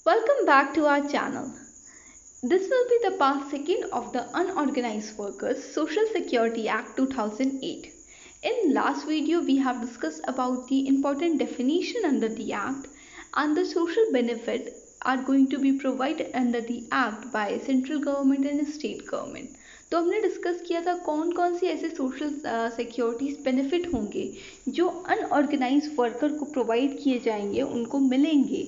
Welcome back to our channel. This will be the part second of the Unorganized Workers Social Security Act 2008. In last video we have discussed about the important definition under the act and the social benefit are going to be provided under the act by central government and state government. तो हमने discuss किया था कौन कौन से ऐसे social securities benefit होंगे जो अनऑर्गेनाइज वर्कर को प्रोवाइड किए जाएंगे, उनको मिलेंगे।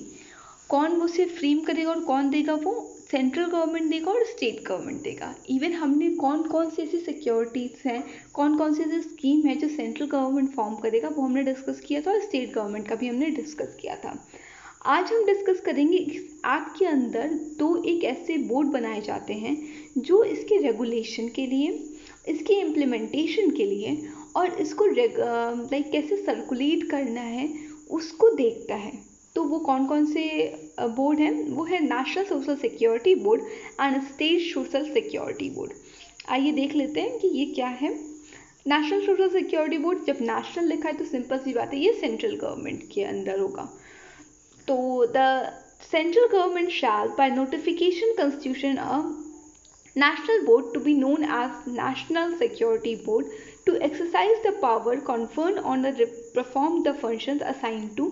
कौन वो सिर्फ फ्री करेगा और कौन देगा, वो सेंट्रल गवर्नमेंट देगा और स्टेट गवर्नमेंट देगा। इवन हमने कौन कौन से ऐसी सिक्योरिटीज़ हैं, कौन कौन से ऐसी स्कीम है जो सेंट्रल गवर्नमेंट फॉर्म करेगा, वो हमने डिस्कस किया था और स्टेट गवर्नमेंट का भी हमने डिस्कस किया था। आज हम डिस्कस करेंगे इस एक्ट के अंदर एक ऐसे बोर्ड बनाए जाते हैं जो इसके रेगुलेशन के लिए, इसके इम्प्लीमेंटेशन के लिए और इसको कैसे सर्कुलेट करना है उसको देखता है। तो वो कौन कौन से बोर्ड हैं? वो है national social security board and state social security board. आइए देख लेते हैं कि ये क्या है। नेशनल सोशल सिक्योरिटी बोर्ड, जब नेशनल लिखा है तो सिंपल सी बात है, ये सेंट्रल गवर्नमेंट के अंदर होगा। तो the central government shell by notification constitution a national board to be known as National Security Board to exercise the power conferred on the perform the functions assigned to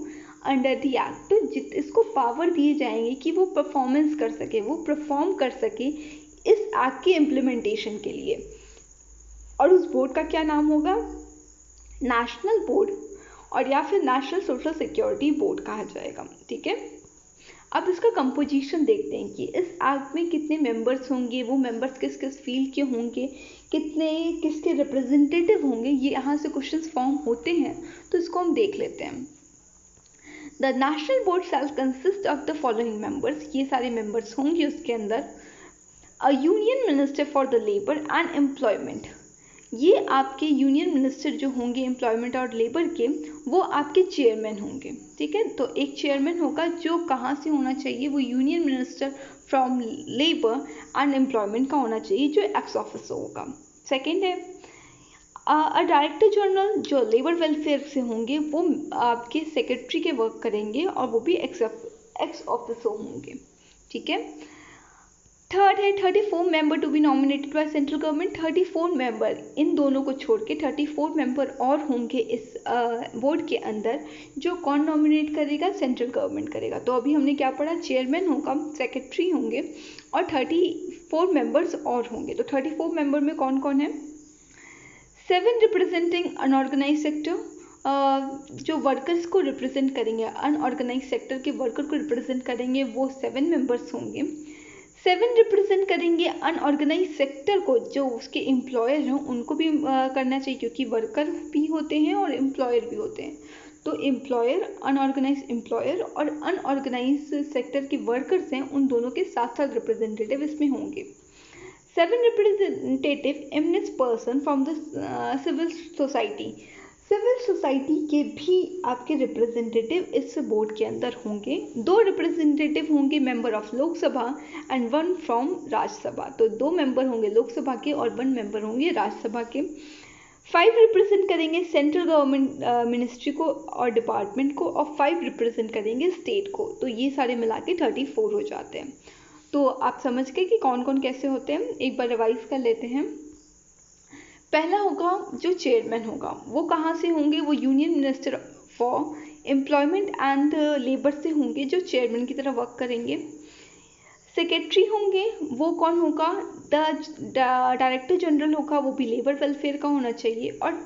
under the act. तो इसको power दिए जाएंगे कि वो performance कर सके, वो perform कर सके इस एक्ट के इम्प्लीमेंटेशन के लिए। और उस बोर्ड का क्या नाम होगा? नेशनल बोर्ड, और या फिर नेशनल सोशल सिक्योरिटी बोर्ड कहा जाएगा। ठीक है, अब इसका कंपोजिशन देखते हैं कि इस एक्ट में कितने मेंबर्स होंगे, वो मेंबर्स किस किस फील्ड के होंगे, कितने किसके रिप्रेजेंटेटिव होंगे। ये यहाँ से क्वेश्चंस फॉर्म होते हैं, तो इसको हम देख लेते हैं। The national board shell consist of the following members, ये सारे मेंबर्स होंगे उसके अंदर। A union minister for the labour and employment, ये आपके यूनियन मिनिस्टर जो होंगे एम्प्लॉयमेंट और लेबर के, वो आपके चेयरमैन होंगे। ठीक है, तो एक चेयरमैन होगा जो कहाँ से होना चाहिए, वो union minister from labour and employment का होना चाहिए, जो एक्स ऑफिसर होगा। सेकेंड है अ डायरेक्टर जनरल, जो लेबर वेलफेयर से होंगे, वो आपके सेक्रेटरी के वर्क करेंगे और वो भी एक्स ऑफिसर होंगे। ठीक है, थर्ड है 34 member to be nominated by central government. 34 member, इन दोनों को छोड़ के 34 मेंबर और होंगे इस बोर्ड के अंदर, जो कौन नॉमिनेट करेगा? सेंट्रल गवर्नमेंट करेगा। तो अभी हमने क्या पढ़ा? चेयरमैन होगा, सेक्रेटरी होंगे और 34 मेंबर्स और होंगे। तो 34 मेंबर में कौन कौन है? 7 रिप्रेजेंटिंग अनऑर्गेनाइज सेक्टर, जो वर्कर्स को रिप्रेजेंट करेंगे, अनऑर्गेनाइज सेक्टर के वर्कर को रिप्रेजेंट करेंगे, वो 7 मेंबर्स होंगे। 7 रिप्रेजेंट करेंगे अनऑर्गेनाइज सेक्टर को, जो उसके एम्प्लॉयर हैं उनको भी करना चाहिए, क्योंकि वर्कर भी होते हैं और एम्प्लॉयर भी होते हैं। तो एम्प्लॉयर, अनऑर्गेनाइज एम्प्लॉयर और अनऑर्गेनाइज सेक्टर के वर्कर्स हैं, उन दोनों के 7 रिप्रेजेंटेटिव इसमें होंगे। 7 representative eminent person from the civil society, civil society के भी आपके रिप्रेजेंटेटिव इस बोर्ड के अंदर होंगे। 2 रिप्रेजेंटेटिव होंगे member of Lok Sabha and 1 from Rajya Sabha. तो 2 मेंबर होंगे लोकसभा के और 1 मेंबर होंगे राज्यसभा के। 5 रिप्रेजेंट करेंगे सेंट्रल गवर्नमेंट मिनिस्ट्री को और डिपार्टमेंट को, और 5 रिप्रेजेंट करेंगे स्टेट को। तो ये सारे मिला के 34 हो जाते हैं। तो आप समझ गए कि कौन कौन कैसे होते हैं। एक बार रिवाइज कर लेते हैं। पहला होगा जो चेयरमैन होगा, वो कहाँ से होंगे? वो union minister for employment and labour से होंगे, जो चेयरमैन की तरह वर्क करेंगे। सेक्रेटरी होंगे, वो कौन होगा? द डायरेक्टर जनरल होगा, वो भी लेबर वेलफेयर का होना चाहिए। और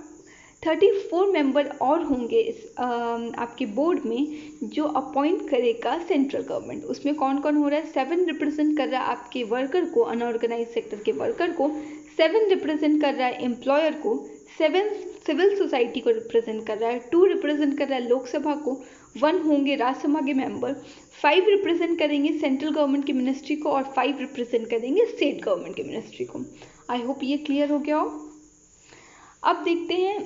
34 मेंबर और होंगे इस आपके बोर्ड में, जो अपॉइंट करेगा सेंट्रल गवर्नमेंट। उसमें कौन कौन हो रहा है? 7 रिप्रेजेंट कर रहा है आपके वर्कर को, अनऑर्गेनाइज सेक्टर के वर्कर को। 7 रिप्रेजेंट कर रहा है एम्प्लॉयर को। 7 सिविल सोसाइटी को रिप्रेजेंट कर रहा है। 2 रिप्रेजेंट कर रहा है लोकसभा को। 1 होंगे राज्यसभा के मेंबर। 5 रिप्रेजेंट करेंगे सेंट्रल गवर्नमेंट की मिनिस्ट्री को और 5 रिप्रेजेंट करेंगे स्टेट गवर्नमेंट की मिनिस्ट्री को। आई होप ये क्लियर हो गया हो। अब देखते हैं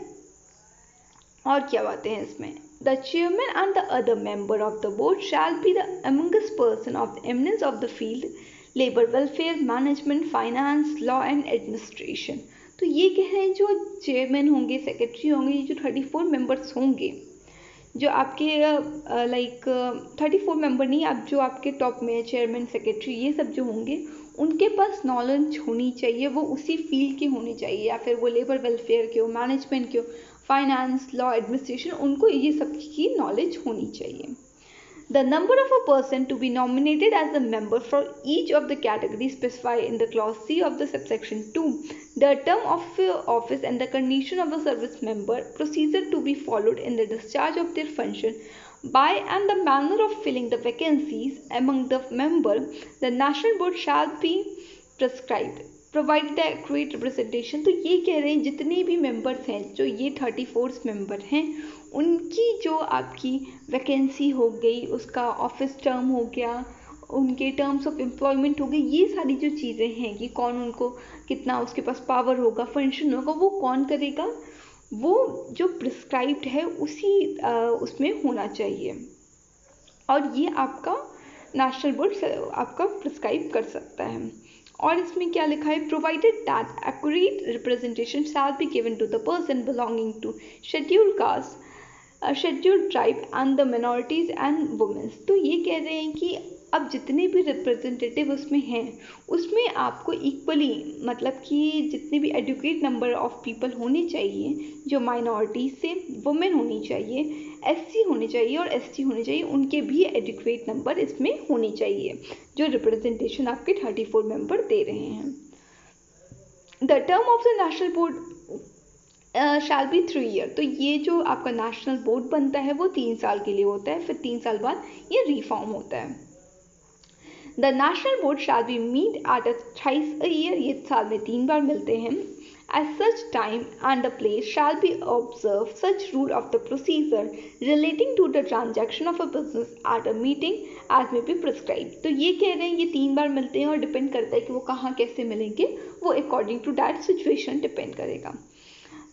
और क्या बातें हैं इसमें। The chairman and the other member of the board shall be the amongst person of the eminence of the field labour welfare, management, finance, law and administration. तो ये कह रहे हैं जो चेयरमैन होंगे, सेक्रेटरी होंगे, ये जो 34 मेंबर्स होंगे, जो आपके लाइक 34 मेंबर नहीं, आप जो आपके टॉप में चेयरमैन, सेक्रेटरी, ये सब जो होंगे उनके पास नॉलेज होनी चाहिए, वो उसी फील्ड के होने चाहिए, या फिर वो लेबर वेलफेयर के हो, मैनेजमेंट के हो, फाइनेंस, लॉ, एडमिनिस्ट्रेशन, उनको ये सब की नॉलेज होनी चाहिए. The number of a person to be nominated as a member for each of the categories specified in the clause C of the subsection 2, the term of office and the condition of the service member, procedure to be followed in the discharge of their function by and the manner of filling the vacancies among the member, the national board shall be prescribed. Provide the accurate representation. तो ये कह रहे हैं जितने भी members हैं, जो ये 34 मेंबर हैं, उनकी जो आपकी वैकेंसी हो गई, उसका ऑफिस टर्म हो गया, उनके टर्म्स ऑफ एम्प्लॉयमेंट हो गई, ये सारी जो चीज़ें हैं कि कौन उनको कितना उसके पास पावर होगा, फंक्शन होगा, वो कौन करेगा, वो जो प्रिस्क्राइब्ड है उसी उसमें होना चाहिए. और ये आपका नेशनल बोर्ड आपका प्रिस्क्राइब कर सकता है. और इसमें क्या लिखा है, provided that accurate representation shall be given to the person belonging to scheduled caste, scheduled tribe and the minorities and womens. तो ये कह रहे हैं कि अब जितने भी रिप्रेजेंटेटिव उसमें हैं, उसमें आपको इक्वली, मतलब कि जितने भी एडुकेट नंबर ऑफ पीपल होने चाहिए, जो माइनॉरिटीज से वुमेन होनी चाहिए, एससी होने चाहिए और एसटी होने चाहिए, उनके भी एडुकेट नंबर इसमें होने चाहिए, जो रिप्रेजेंटेशन आपके 34 मेंबर दे रहे हैं. The term of the national board shall B 3 year. तो ये जो आपका नेशनल बोर्ड बनता है वो 3 साल के लिए होता है, फिर 3 साल बाद ये रिफॉर्म होता है. The national board shall be meet at thrice a year. ये साल में 3 बार मिलते हैं. At such time and a place shall be observed such rule of the procedure relating to the transaction of a business at a meeting as may be prescribed. तो ये कह रहे हैं ये 3 बार मिलते हैं और डिपेंड करता है कि वो कहाँ कैसे मिलेंगे, वो according to that situation depend करेगा.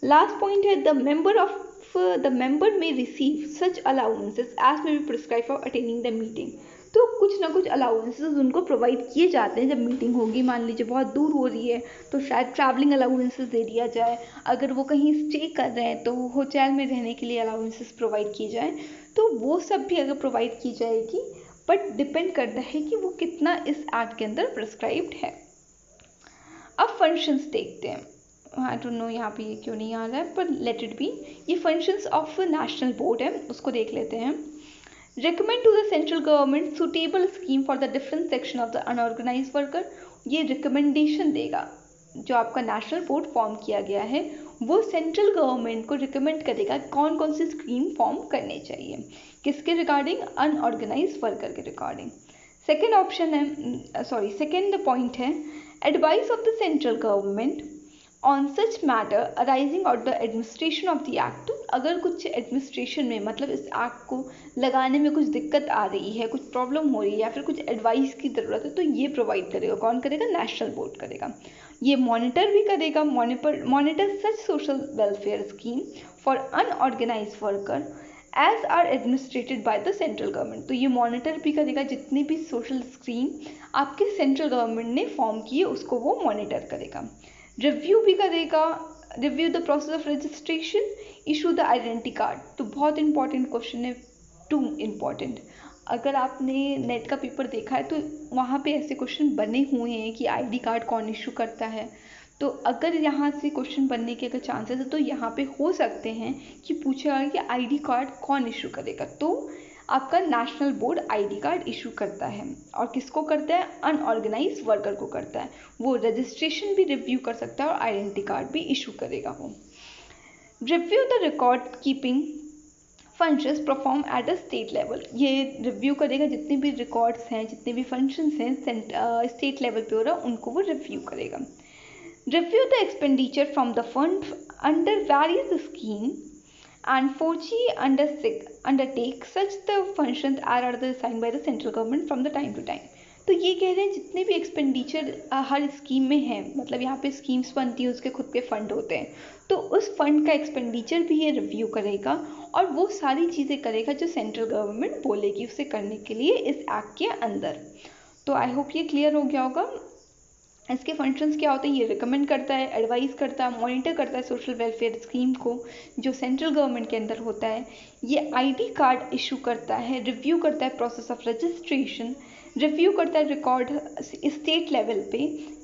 लास्ट पॉइंट है, the member may receive such allowances as may be prescribed for attending the meeting. तो कुछ ना कुछ अलाउंसेस उनको प्रोवाइड किए जाते हैं. जब मीटिंग होगी, मान लीजिए बहुत दूर हो रही है, तो शायद ट्रैवलिंग अलाउंसेस दे दिया जाए. अगर वो कहीं स्टे कर रहे हैं तो होटल में रहने के लिए अलाउंसेस प्रोवाइड किए जाए. तो वो सब भी अगर प्रोवाइड की जाएगी, बट डिपेंड करता है कि वो कितना इस एक्ट के अंदर प्रिस्क्राइब्ड है. अब फंक्शंस देखते हैं. आई डोंट नो यहाँ पे ये क्यों नहीं आ रहा है, पर लेट इट बी. ये फंक्शंस ऑफ नेशनल बोर्ड है, उसको देख लेते हैं. Recommend to the central government suitable scheme for the different section of the unorganized worker. ये रिकमेंडेशन देगा. जो आपका नेशनल बोर्ड फॉर्म किया गया है, वो सेंट्रल गवर्नमेंट को रिकमेंड करेगा कौन कौन सी स्कीम फॉर्म करने चाहिए, किसके रिगार्डिंग, अनऑर्गेनाइज वर्कर के रिगार्डिंग. सेकेंड ऑप्शन है, सेकेंड पॉइंट है, advice of the central government on such matter arising out the administration of the act. अगर कुछ एडमिनिस्ट्रेशन में, मतलब इस एक्ट को लगाने में कुछ दिक्कत आ रही है, कुछ प्रॉब्लम हो रही है, या फिर कुछ एडवाइस की ज़रूरत है, तो ये प्रोवाइड करेगा. कौन करेगा, नेशनल बोर्ड करेगा. ये मॉनिटर भी करेगा, monitor such social welfare scheme for unorganised worker as are administered by the central government. तो ये मॉनिटर भी करेगा, जितनी भी सोशल स्कीम आपके सेंट्रल गवर्नमेंट ने फॉर्म की है उसको वो मॉनिटर करेगा. रिव्यू भी करेगा, review the process of registration, issue the identity card. तो बहुत इंपॉर्टेंट क्वेश्चन है, टू इम्पॉर्टेंट. अगर आपने नेट का पेपर देखा है तो वहाँ पे ऐसे क्वेश्चन बने हुए हैं कि आईडी कार्ड कौन इशू करता है. तो अगर यहाँ से क्वेश्चन बनने के अगर चांसेस है, तो यहाँ पे हो सकते हैं कि पूछा कि आईडी कार्ड कौन इशू करेगा. तो आपका national board ID card issue करता है. और किसको करता है, अनऑर्गेनाइज वर्कर को करता है. वो रजिस्ट्रेशन भी रिव्यू कर सकता है और आइडेंटिटी कार्ड भी इशू करेगा. वो review the record keeping functions perform at a state level. ये रिव्यू करेगा जितने भी रिकॉर्ड्स हैं, जितने भी फंक्शंस हैं स्टेट लेवल पे हो रहा है, उनको वो रिव्यू करेगा. Review the expenditure from the fund under various scheme and foresee undertake such the functions are assigned by the central government from the time to time. तो ये कह रहे हैं जितने भी एक्सपेंडिचर हर स्कीम में है, मतलब यहाँ पे स्कीम्स बनती है, उसके खुद के फंड होते हैं, तो उस फंड का एक्सपेंडिचर भी ये रिव्यू करेगा और वो सारी चीज़ें करेगा जो सेंट्रल गवर्नमेंट बोलेगी उसे करने के लिए इस एक्ट के अंदर. तो आई होप ये क्लियर हो गया होगा. इसके फंक्शंस क्या होते हैं, ये रिकमेंड करता है, एडवाइस करता है, मॉनिटर करता है सोशल वेलफेयर स्कीम को जो सेंट्रल गवर्नमेंट के अंदर होता है। ये आईडी कार्ड इशू करता है, रिव्यू करता है प्रोसेस ऑफ रजिस्ट्रेशन, रिव्यू करता है रिकॉर्ड स्टेट लेवल पे,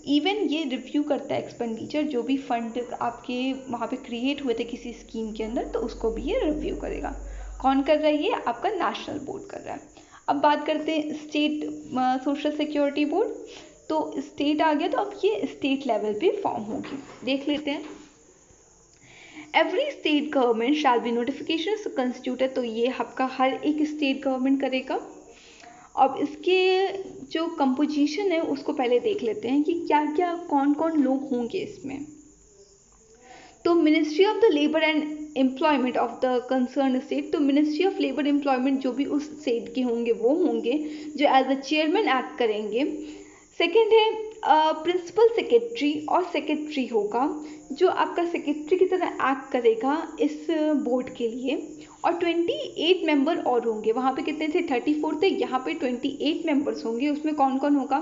इवन ये रिव्यू करता है एक्सपेंडिचर, जो भी फंड आपके वहाँ पे क्रिएट हुए थे किसी स्कीम के अंदर, तो उसको भी ये रिव्यू करेगा। कौन कर रहा है, ये आपका नेशनल बोर्ड कर रहा है। अब बात करते हैं स्टेट सोशल सिक्योरिटी बोर्ड। तो स्टेट आ गया, तो अब ये स्टेट लेवल पे फॉर्म होगी, देख लेते हैं। Every state government shall be notification constituted, तो ये आपका हर एक स्टेट गवर्नमेंट करेगा। अब इसके जो कंपोजिशन है उसको पहले देख लेते हैं कि क्या क्या कौन कौन लोग होंगे इसमें। तो ministry of the labour and employment of the concern state, तो मिनिस्ट्री ऑफ लेबर एम्प्लॉयमेंट जो भी उस स्टेट के होंगे वो होंगे जो एज अ चेयरमैन एक्ट करेंगे। सेकेंड है प्रिंसिपल सेक्रेटरी और सेक्रेटरी होगा जो आपका सेक्रेटरी की तरह एक्ट करेगा इस बोर्ड के लिए। और 28 मेंबर और होंगे, वहाँ पे कितने थे, 34 थे, यहाँ पे 28 मेंबर्स होंगे। उसमें कौन कौन होगा,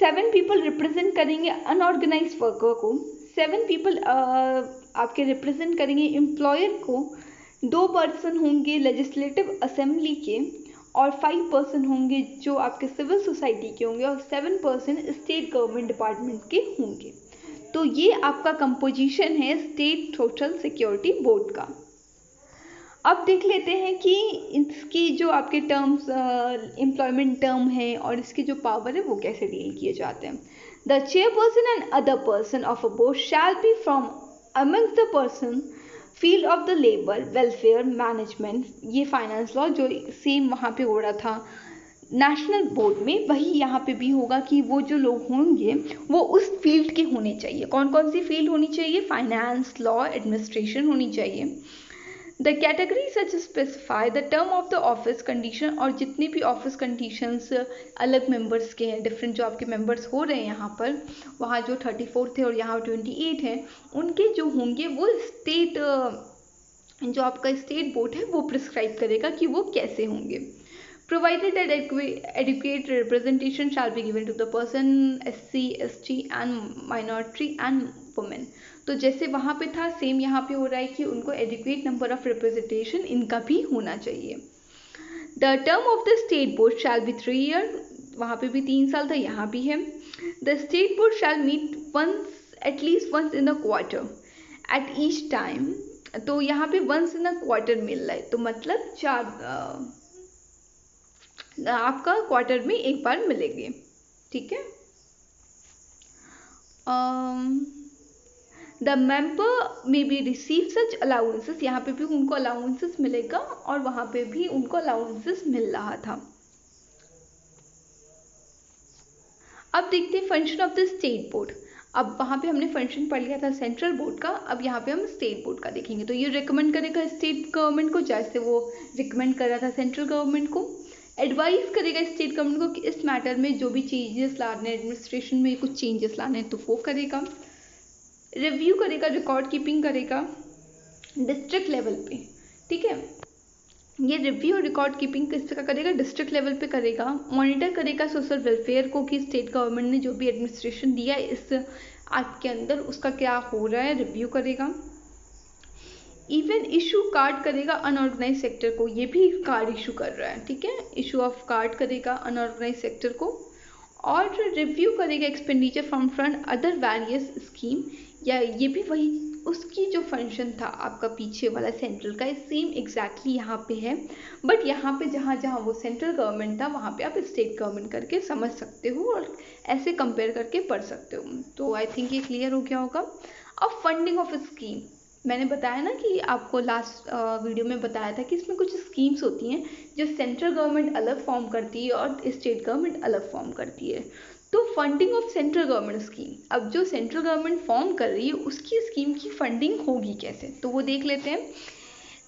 7 पीपल रिप्रेजेंट करेंगे अनऑर्गेनाइज वर्कर को, 7 पीपल आपके रिप्रेजेंट करेंगे एम्प्लॉयर को, 2 पर्सन होंगे लेजिस्लेटिव असेंबली के, और 5 पर्सन होंगे जो आपके सिविल सोसाइटी के होंगे, और 7 पर्सन स्टेट गवर्नमेंट डिपार्टमेंट के होंगे। तो ये आपका कंपोजिशन है स्टेट सोशल सिक्योरिटी बोर्ड का। अब देख लेते हैं कि इसकी जो आपके टर्म्स एम्प्लॉयमेंट टर्म है और इसकी जो पावर है वो कैसे डील किए जाते हैं। The chairperson and other person of a board shall B from amongst the person field of the labour welfare management, ये फाइनेंस लॉ जो सेम वहाँ पे हो रहा था नेशनल बोर्ड में, वही यहाँ पे भी होगा कि वो जो लोग होंगे वो उस फील्ड के होने चाहिए। कौन कौन सी फील्ड होनी चाहिए, फाइनेंस, लॉ, एडमिनिस्ट्रेशन होनी चाहिए। The category such specify the term of the office condition, और जितने भी ऑफिस कंडीशंस अलग मेंबर्स के हैं, डिफरेंट जो आपके मेंबर्स हो रहे हैं यहाँ पर, वहाँ जो 34 थे और यहाँ 28 हैं, उनके जो होंगे वो स्टेट जो आपका स्टेट बोर्ड है वो प्रिस्क्राइब करेगा कि वो कैसे होंगे। Provided that adequate representation shall be given to the person SC, ST and minority and women, तो जैसे वहाँ पे था सेम यहाँ पे हो रहा है कि उनको adequate number of representation इनका भी होना चाहिए। The term of the state board shall be 3 years, वहाँ पे भी 3 साल था, यहाँ भी है। The state board shall meet at least once in a quarter at each time, तो यहाँ पे once in a quarter मिल रहा है, तो मतलब 4 आपका क्वार्टर में एक बार मिलेंगे, ठीक है। The member may be receive such allowances, यहाँ पे भी उनको अलाउंसेस मिलेगा और वहाँ पे भी उनको अलाउंसेस मिल रहा था। अब देखते हैं function of the state board. अब वहाँ पे हमने फंक्शन पढ़ लिया था सेंट्रल बोर्ड का, अब यहाँ पे हम स्टेट बोर्ड का देखेंगे। तो ये रिकमेंड करेगा स्टेट गवर्नमेंट को, जैसे वो रिकमेंड कर रहा था सेंट्रल गवर्नमेंट को। एडवाइस करेगा स्टेट गवर्नमेंट को कि इस मैटर में जो भी चेंजेस लाने, एडमिनिस्ट्रेशन में कुछ चेंजेस लाने हैं तो वो करेगा। रिव्यू करेगा, रिकॉर्ड कीपिंग करेगा डिस्ट्रिक्ट लेवल पे, ठीक है। ये रिव्यू और रिकॉर्ड कीपिंग किस तरह करेगा, डिस्ट्रिक्ट लेवल पे करेगा। मॉनिटर करेगा सोशल वेलफेयर को कि स्टेट गवर्नमेंट ने जो भी एडमिनिस्ट्रेशन दिया है इस एक्ट के अंदर उसका क्या हो रहा है, रिव्यू करेगा। इवन इशू कार्ड करेगा अनऑर्गेनाइज सेक्टर को, ये भी कार्ड इशू कर रहा है, ठीक है। इशू ऑफ कार्ड करेगा अनऑर्गेनाइज सेक्टर को। और रिव्यू करेगा expenditure from fund other various scheme, या ये भी वही उसकी जो फंक्शन था आपका पीछे वाला सेंट्रल का, सेम एग्जैक्टली यहाँ पे है, बट यहाँ पे जहाँ जहाँ वो सेंट्रल गवर्नमेंट था वहाँ पे आप स्टेट गवर्नमेंट करके समझ सकते हो और ऐसे कंपेयर करके पढ़ सकते हो। तो आई थिंक ये क्लियर हो गया होगा। अब फंडिंग ऑफ स्कीम, मैंने बताया ना कि आपको लास्ट वीडियो में बताया था कि इसमें कुछ स्कीम्स होती हैं जो सेंट्रल गवर्नमेंट अलग फॉर्म करती है और स्टेट गवर्नमेंट अलग फॉर्म करती है। तो funding of central government scheme, अब जो सेंट्रल गवर्नमेंट फॉर्म कर रही है उसकी स्कीम की फंडिंग होगी कैसे, तो वो देख लेते हैं।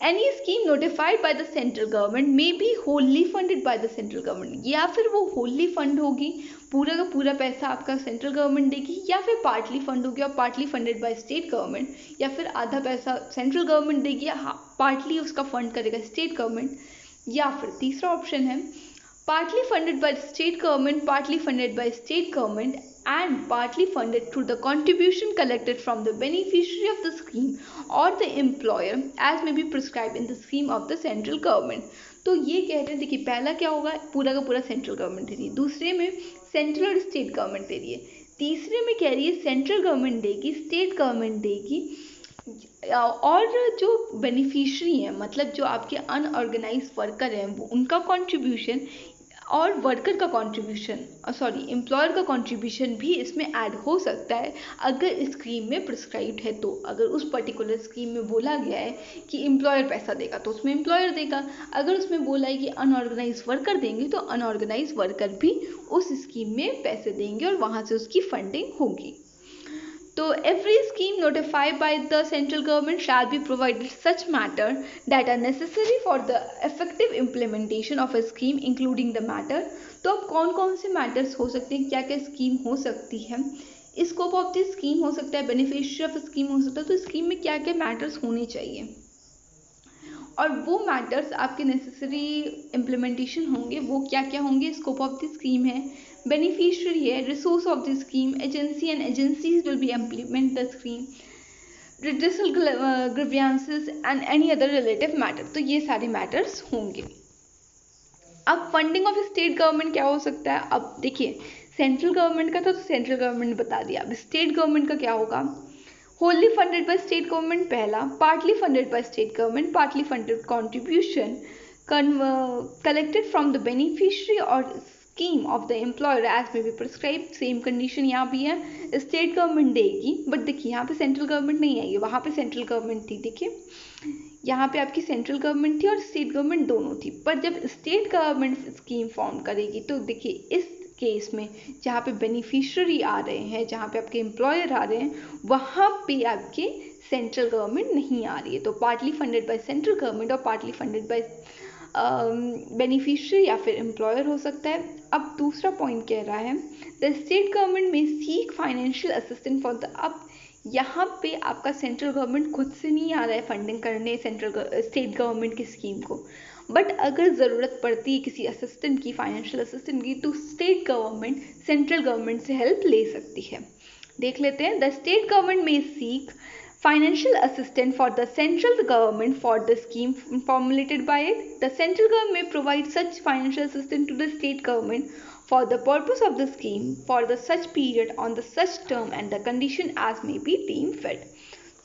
Any scheme notified by the central government may be Holi funded by the central government, या फिर वो होली फंड होगी, पूरा का पूरा पैसा आपका सेंट्रल गवर्नमेंट देगी, या फिर पार्टली फंड होगी और partly funded by state government, या फिर आधा पैसा सेंट्रल गवर्नमेंट देगी या पार्टली उसका फंड करेगा स्टेट गवर्नमेंट, या फिर तीसरा ऑप्शन है partly funded by state government, partly funded by state government, and partly funded through the contribution collected from the beneficiary of the scheme or the employer as may be prescribed in the scheme of the central government. तो ये कह रहे हैं, देखिए पहला क्या होगा, पूरा का पूरा सेंट्रल गवर्नमेंट दे रही है, दूसरे में सेंट्रल और स्टेट गवर्नमेंट दे रही है, तीसरे में कह रही है सेंट्रल गवर्नमेंट देगी, स्टेट गवर्नमेंट देगी, और जो बेनिफिशियरी हैं मतलब जो आपके अनऑर्गेनाइज वर्कर हैं वो उनका कंट्रीब्यूशन और वर्कर का कंट्रीब्यूशन एम्प्लॉयर का कंट्रीब्यूशन भी इसमें ऐड हो सकता है अगर स्कीम में प्रिस्क्राइब्ड है। तो अगर उस पर्टिकुलर स्कीम में बोला गया है कि एम्प्लॉयर पैसा देगा तो उसमें एम्प्लॉयर देगा, अगर उसमें बोला है कि अनऑर्गेनाइज वर्कर देंगे तो अनऑर्गेनाइज वर्कर भी उस स्कीम में पैसे देंगे और वहाँ से उसकी फंडिंग होगी। तो every scheme notified by the central government shall be provided such matter that are necessary for the effective implementation of a scheme including the matter। तो अब कौन कौन से मैटर्स हो सकते हैं, क्या क्या स्कीम हो सकती है, स्कोप ऑफ द स्कीम हो सकता है, बेनिफिशियरी ऑफ स्कीम हो सकता है, तो स्कीम में क्या क्या मैटर्स होने चाहिए और वो मैटर्स आपके नेसेसरी इम्प्लीमेंटेशन होंगे वो क्या क्या होंगे। स्कोप ऑफ द स्कीम है, बेनिफिशियरी है, resource of the scheme, agency and agencies will be implement the scheme, redressal grievances and any other relative matter। तो ये सारे मैटर्स होंगे। अब फंडिंग ऑफ स्टेट गवर्नमेंट क्या हो सकता है, अब देखिए सेंट्रल गवर्नमेंट का था तो सेंट्रल गवर्नमेंट बता दिया, अब स्टेट गवर्नमेंट का क्या होगा। wholly funded by state government पहला, partly funded by state government, partly funded contribution collected from the beneficiary or scheme of the employer as may be prescribed। Same condition यहाँ भी है, स्टेट गवर्नमेंट देगी, but देखिए यहाँ पे central government नहीं आएगी, वहाँ पे सेंट्रल गवर्नमेंट थी। देखिए यहाँ पे आपकी सेंट्रल गवर्नमेंट थी और स्टेट गवर्नमेंट दोनों थी, पर जब स्टेट गवर्नमेंट स्कीम फॉर्म करेगी तो देखिए इस केस में जहाँ पे बेनिफिशियरी आ रहे हैं, जहाँ पे आपके एम्प्लॉयर आ रहे हैं, वहाँ पे आपके सेंट्रल गवर्नमेंट नहीं आ रही है। तो partly funded by central government और पार्टली फंडेड बाय बेनिफिशियरी या फिर एम्प्लॉयर हो सकता है। अब दूसरा पॉइंट कह रहा है द स्टेट गवर्नमेंट में seek financial assistance for the, अब यहाँ पे आपका सेंट्रल गवर्नमेंट खुद से नहीं आ रहा है फंडिंग करने स्टेट गवर्नमेंट की स्कीम को, बट अगर ज़रूरत पड़ती है किसी असिस्टेंट की, फाइनेंशियल असिस्टेंट की, तो स्टेट गवर्नमेंट सेंट्रल गवर्नमेंट से हेल्प ले सकती है। देख लेते हैं, द स्टेट गवर्नमेंट में seek financial assistance for the central government for the scheme formulated by it। The central government may provide such financial assistance to the state government for the purpose of the scheme for the such period on the such term and the condition as may be deemed fit।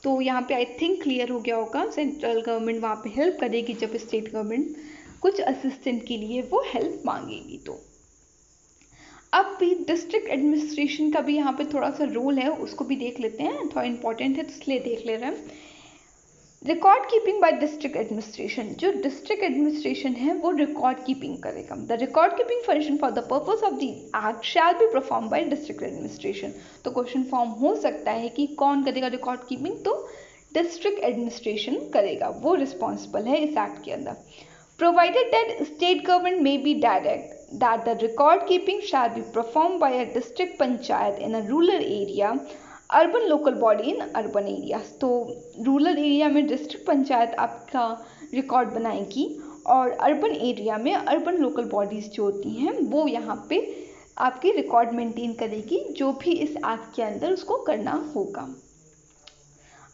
तो यहाँ पे I think clear हो गया होगा, central government वहाँ पे help करेगी जब स्टेट गवर्नमेंट कुछ असिस्टेंट के लिए वो हेल्प मांगेगी। तो अब भी डिस्ट्रिक्ट एडमिनिस्ट्रेशन का भी यहाँ पे थोड़ा सा रोल है, उसको भी देख लेते हैं, थोड़ा इंपॉर्टेंट है तो इसलिए देख ले रहे हैं। Record keeping bye district administration, जो डिस्ट्रिक्ट एडमिनिस्ट्रेशन है वो रिकॉर्ड कीपिंग करेगा। The record keeping function for the purpose of the act shall be perform by district administration. तो क्वेश्चन फॉर्म हो सकता है कि कौन करेगा रिकॉर्ड कीपिंग, तो डिस्ट्रिक्ट एडमिनिस्ट्रेशन करेगा, वो रिस्पॉन्सिबल है इस एक्ट के अंदर। Provided that state government may be direct that the record keeping shall be performed by a district panchayat in a rural area, urban local body in urban areas। तो rural area में district panchayat आपका record बनाएगी और urban area में urban local bodies जो होती हैं वो यहाँ पे आपकी रिकॉर्ड मेंटेन करेगी, जो भी इस एक्ट के अंदर उसको करना होगा।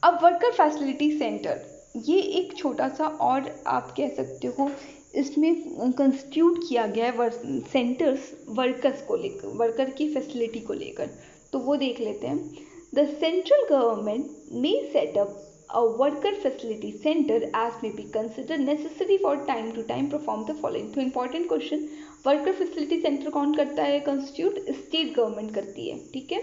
अब वर्कर फैसिलिटी सेंटर, ये एक छोटा सा और आप कह सकते हो इसमें कंस्टिट्यूट किया गया है सेंटर्स वर्कर्स को लेकर, वर्कर की फैसिलिटी को लेकर, तो वो देख लेते हैं। The central government may set up a worker facility centre as may be consider necessary for time to time perform the following. तो important question, worker facility centre कौन करता है कंस्टिट्यूट, स्टेट गवर्नमेंट करती है, ठीक है।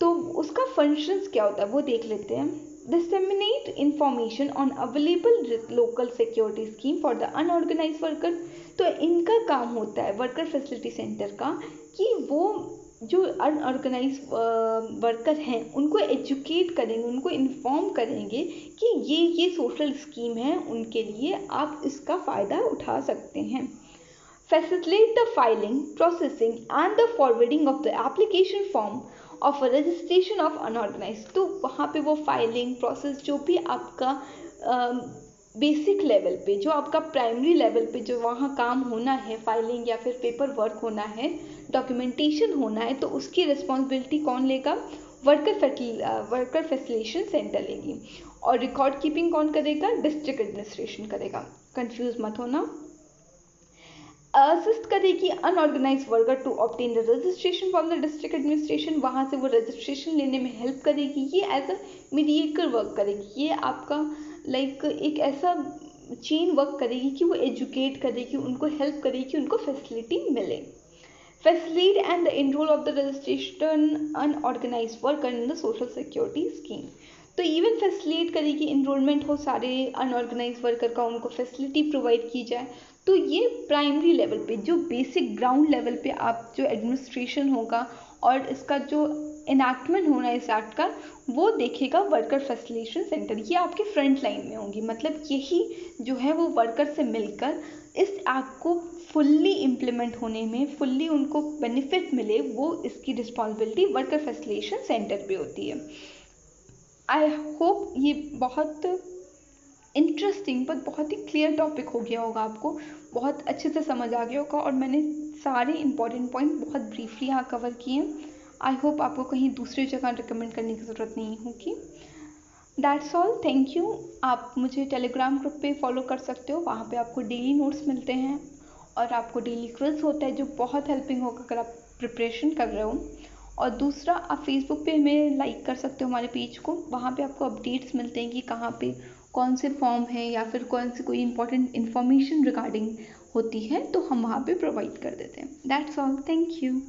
तो उसका फंक्शंस क्या होता है वो देख लेते हैं। Disseminate information on available local security scheme for the unorganized worker। तो इनका काम होता है वर्कर फैसिलिटी सेंटर का कि वो जो अनऑर्गेनाइज वर्कर हैं उनको एजुकेट करेंगे, उनको इन्फॉर्म करेंगे कि ये सोशल स्कीम है उनके लिए, आप इसका फ़ायदा उठा सकते हैं। Facilitate the filing, processing and the forwarding of the application form of registration of unorganised. तो वहाँ पे वो फाइलिंग प्रोसेस जो भी आपका बेसिक लेवल पे, जो आपका प्राइमरी लेवल पे जो वहाँ काम होना है, फाइलिंग या फिर पेपर वर्क होना है, डॉक्यूमेंटेशन होना है, तो उसकी रिस्पॉन्सिबिलिटी कौन लेगा? वर्कर फैसिलिटेशन सेंटर लेगी। और रिकॉर्ड कीपिंग कौन करेगा? डिस्ट्रिक्ट एडमिनिस्ट्रेशन करेगा। कंफ्यूज मत होना। असिस्ट करेगी unorganised worker to obtain the registration from the district administration, वहाँ से वो रजिस्ट्रेशन लेने में हेल्प करेगी। ये एज अ मीडिएटर वर्क करेगी। ये आपका एक ऐसा चेन वर्क करेगी कि वो एजुकेट करेगी, उनको हेल्प करेगी, उनको फैसिलिटी मिले। Facilitate and the enroll of the registration unorganized worker in the social security scheme। तो इवन फैसिलिटेट करेगी इनरोलमेंट हो सारे अनऑर्गेनाइज वर्कर का, उनको फैसिलिटी प्रोवाइड की जाए। तो ये प्राइमरी लेवल पे, जो बेसिक ग्राउंड लेवल पे आप जो एडमिनिस्ट्रेशन होगा और इसका जो इनैक्टमेंट होना है इस एक्ट का, वो देखेगा वर्कर फैसिलिटेशन सेंटर। ये आपके फ्रंट लाइन में होंगी, मतलब यही जो है वो वर्कर से मिलकर इस एक्ट को फुल्ली इम्प्लीमेंट होने में, फुल्ली उनको बेनिफिट मिले, वो इसकी रिस्पॉन्सिबिलिटी वर्कर फैसिलिटेशन सेंटर पे होती है। आई होप ये बहुत इंटरेस्टिंग पर बहुत ही क्लियर टॉपिक हो गया होगा, आपको बहुत अच्छे से समझ आ गया होगा, और मैंने सारे इंपॉर्टेंट पॉइंट बहुत ब्रीफली यहाँ कवर किए। आई होप आपको कहीं दूसरी जगह रिकमेंड करने की ज़रूरत नहीं होगी। That's all, thank you. आप मुझे टेलीग्राम ग्रुप पे फॉलो कर सकते हो, वहाँ पे आपको डेली नोट्स मिलते हैं और आपको डेली क्विज होता है जो बहुत हेल्पिंग होगा अगर आप प्रिपरेशन कर रहे हो। और दूसरा, आप फेसबुक पे हमें लाइक कर सकते हो हमारे पेज को, वहाँ पे आपको अपडेट्स मिलते हैं कि कहाँ पे कौन से फॉर्म है या फिर कौन सी कोई इंपॉर्टेंट इन्फॉर्मेशन रिगार्डिंग होती है, तो हम वहाँ पे प्रोवाइड कर देते हैं। That's all, thank you.